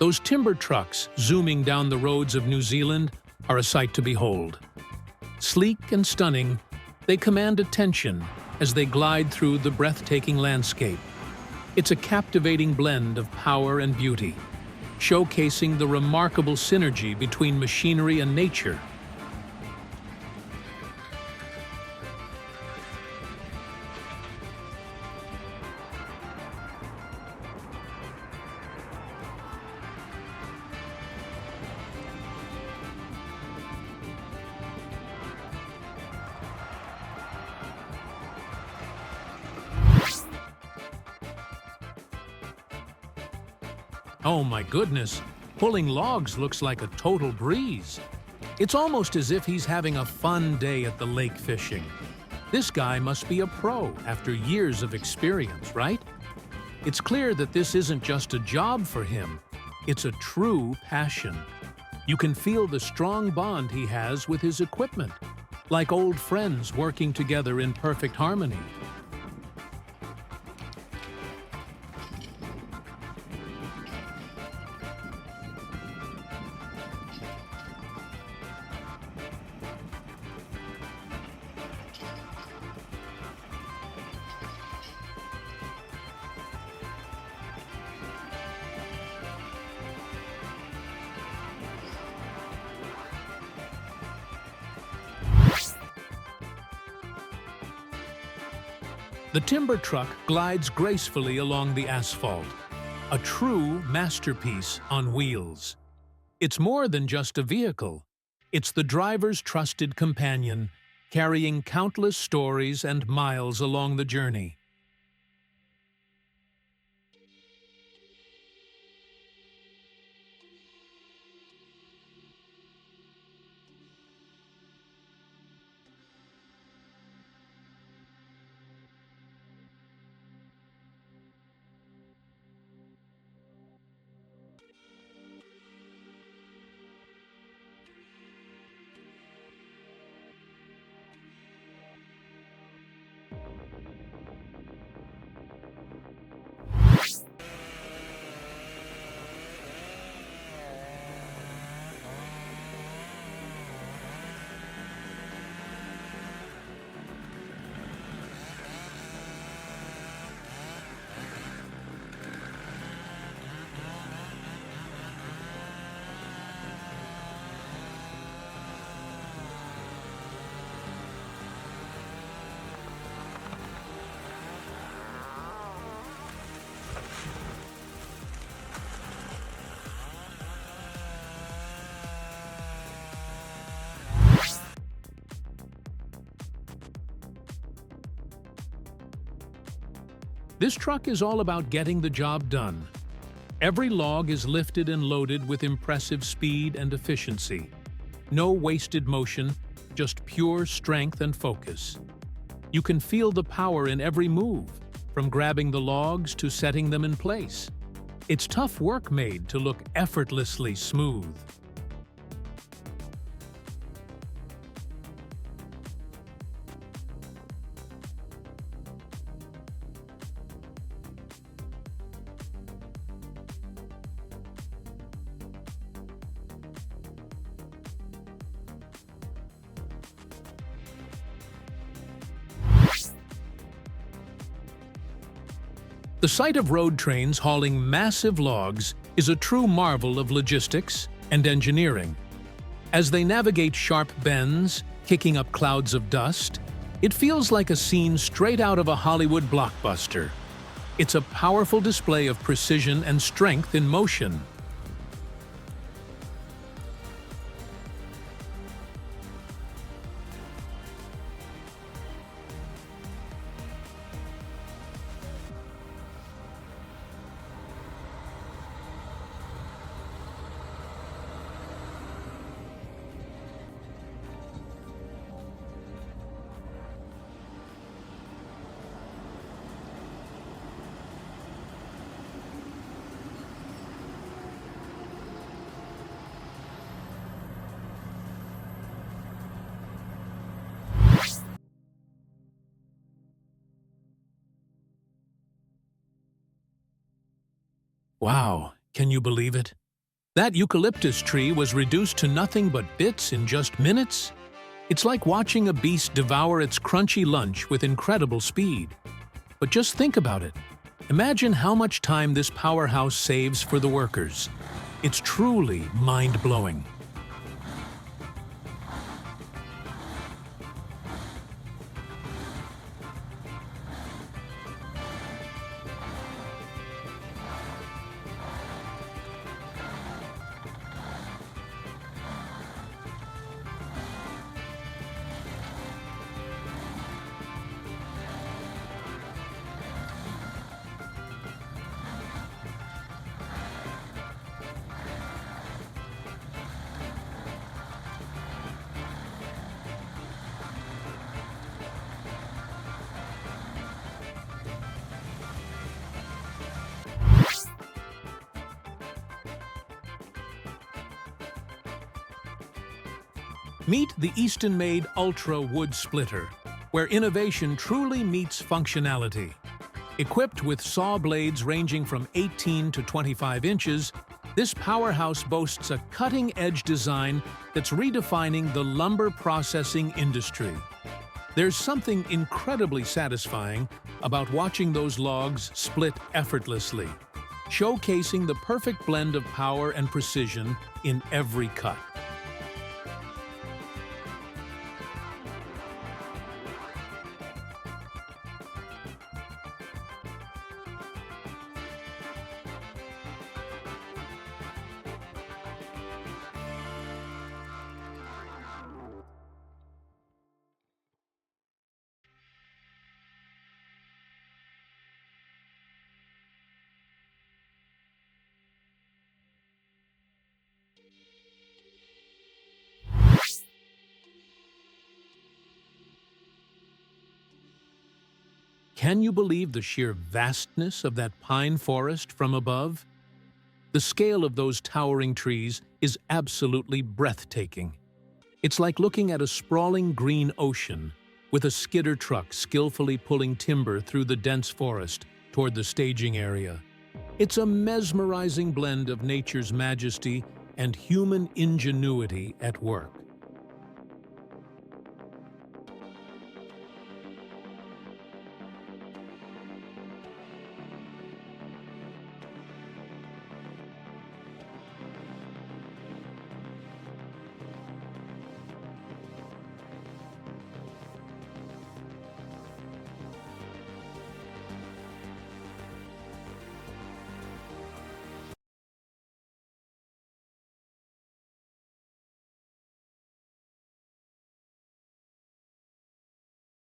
Those timber trucks zooming down the roads of New Zealand are a sight to behold. Sleek and stunning, they command attention as they glide through the breathtaking landscape. It's a captivating blend of power and beauty, showcasing the remarkable synergy between machinery and nature. Oh my goodness, pulling logs looks like a total breeze. It's almost as if he's having a fun day at the lake fishing. This guy must be a pro after years of experience, right? It's clear that this isn't just a job for him, it's a true passion. You can feel the strong bond he has with his equipment, like old friends working together in perfect harmony. The timber truck glides gracefully along the asphalt, a true masterpiece on wheels. It's more than just a vehicle. It's the driver's trusted companion, carrying countless stories and miles along the journey. This truck is all about getting the job done. Every log is lifted and loaded with impressive speed and efficiency. No wasted motion, just pure strength and focus. You can feel the power in every move, from grabbing the logs to setting them in place. It's tough work made to look effortlessly smooth. The sight of road trains hauling massive logs is a true marvel of logistics and engineering. As they navigate sharp bends, kicking up clouds of dust, it feels like a scene straight out of a Hollywood blockbuster. It's a powerful display of precision and strength in motion. Wow, can you believe it? That eucalyptus tree was reduced to nothing but bits in just minutes. It's like watching a beast devour its crunchy lunch with incredible speed. But just think about it. Imagine how much time this powerhouse saves for the workers. It's truly mind-blowing. Meet the Easton-made Ultra Wood Splitter, where innovation truly meets functionality. Equipped with saw blades ranging from 18 to 25 inches, this powerhouse boasts a cutting-edge design that's redefining the lumber processing industry. There's something incredibly satisfying about watching those logs split effortlessly, showcasing the perfect blend of power and precision in every cut. Can you believe the sheer vastness of that pine forest from above? The scale of those towering trees is absolutely breathtaking. It's like looking at a sprawling green ocean with a skidder truck skillfully pulling timber through the dense forest toward the staging area. It's a mesmerizing blend of nature's majesty and human ingenuity at work.